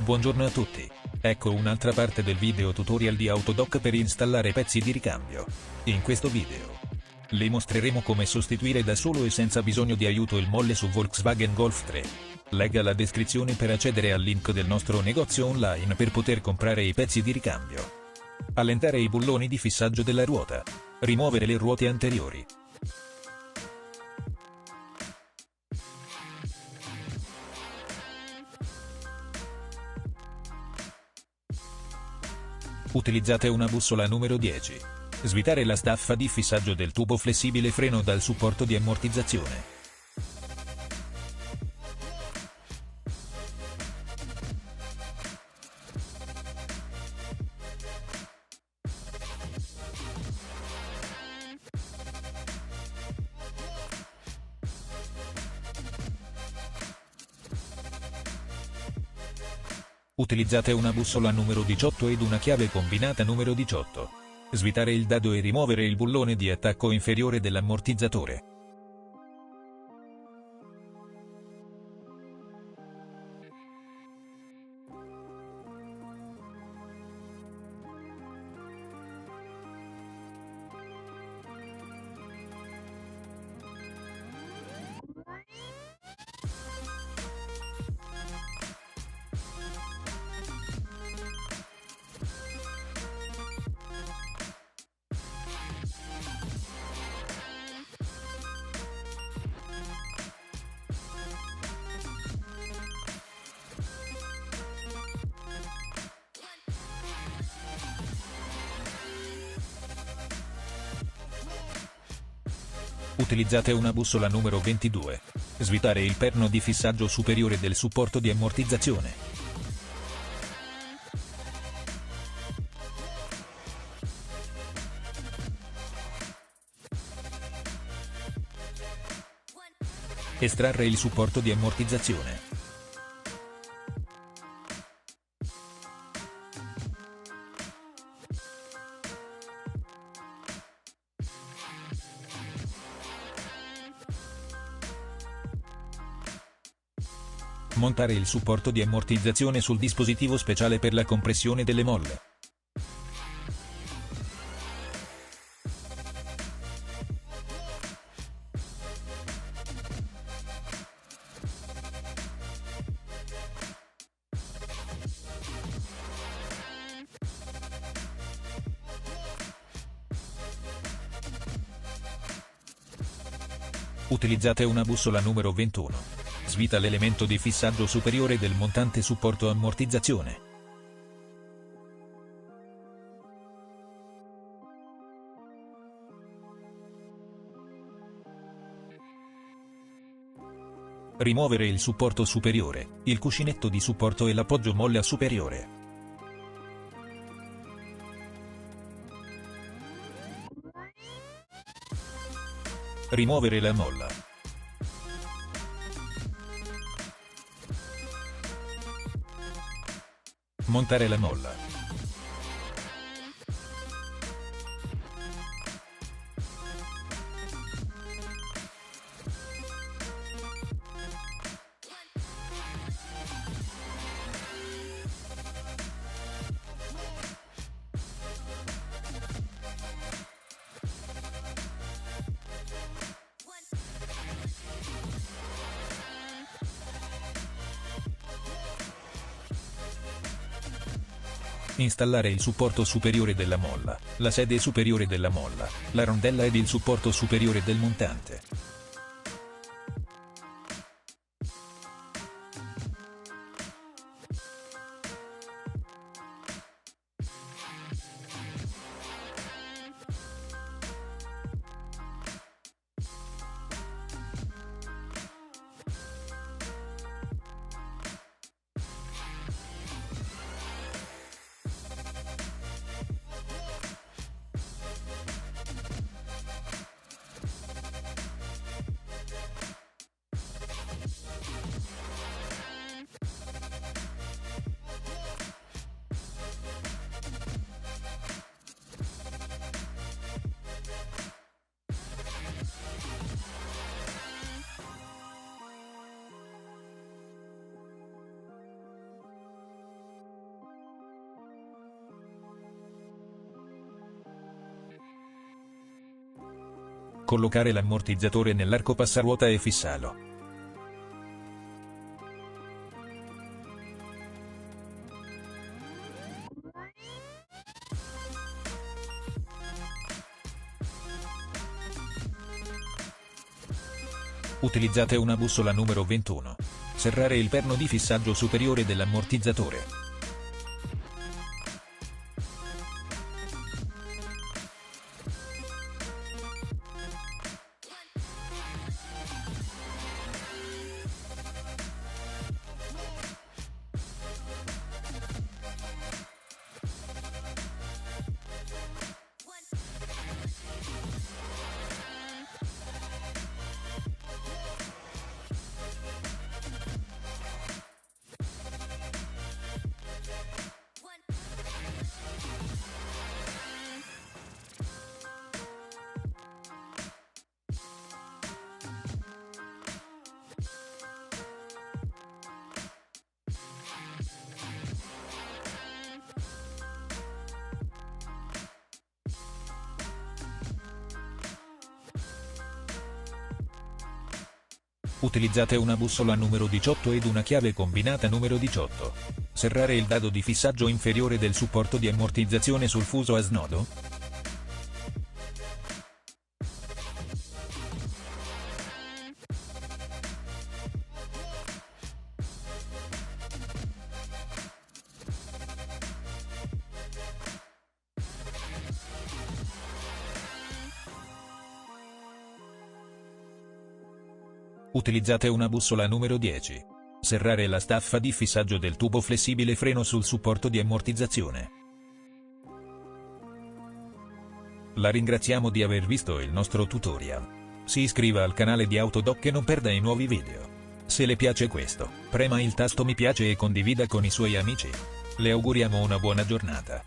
Buongiorno a tutti. Ecco un'altra parte del video tutorial di Autodoc per installare pezzi di ricambio. In questo video le mostreremo come sostituire da solo e senza bisogno di aiuto il molle su Volkswagen Golf 3. Legga la descrizione per accedere al link del nostro negozio online per poter comprare i pezzi di ricambio. Allentare i bulloni di fissaggio della ruota. Rimuovere le ruote anteriori. Utilizzate una bussola numero 10. Svitare la staffa di fissaggio del tubo flessibile freno dal supporto di ammortizzazione. Utilizzate una bussola numero 18 ed una chiave combinata numero 18. Svitare il dado e rimuovere il bullone di attacco inferiore dell'ammortizzatore. Utilizzate una bussola numero 22. Svitare il perno di fissaggio superiore del supporto di ammortizzazione. Estrarre il supporto di ammortizzazione. Montare il supporto di ammortizzazione sul dispositivo speciale per la compressione delle molle. Utilizzate una bussola numero 21. Svita l'elemento di fissaggio superiore del montante supporto ammortizzazione. Rimuovere il supporto superiore, il cuscinetto di supporto e l'appoggio molla superiore. Rimuovere la molla. Montare la molla. Installare il supporto superiore della molla, la sede superiore della molla, la rondella ed il supporto superiore del montante. Collocare l'ammortizzatore nell'arco passaruota e fissarlo. Utilizzate una bussola numero 21. Serrare il perno di fissaggio superiore dell'ammortizzatore. Utilizzate una bussola numero 18 ed una chiave combinata numero 18. Serrare il dado di fissaggio inferiore del supporto di ammortizzazione sul fuso a snodo. Utilizzate una bussola numero 10. Serrare la staffa di fissaggio del tubo flessibile freno sul supporto di ammortizzazione. La ringraziamo di aver visto il nostro tutorial. Si iscriva al canale di Autodoc e non perda i nuovi video. Se le piace questo, prema il tasto mi piace e condivida con i suoi amici. Le auguriamo una buona giornata.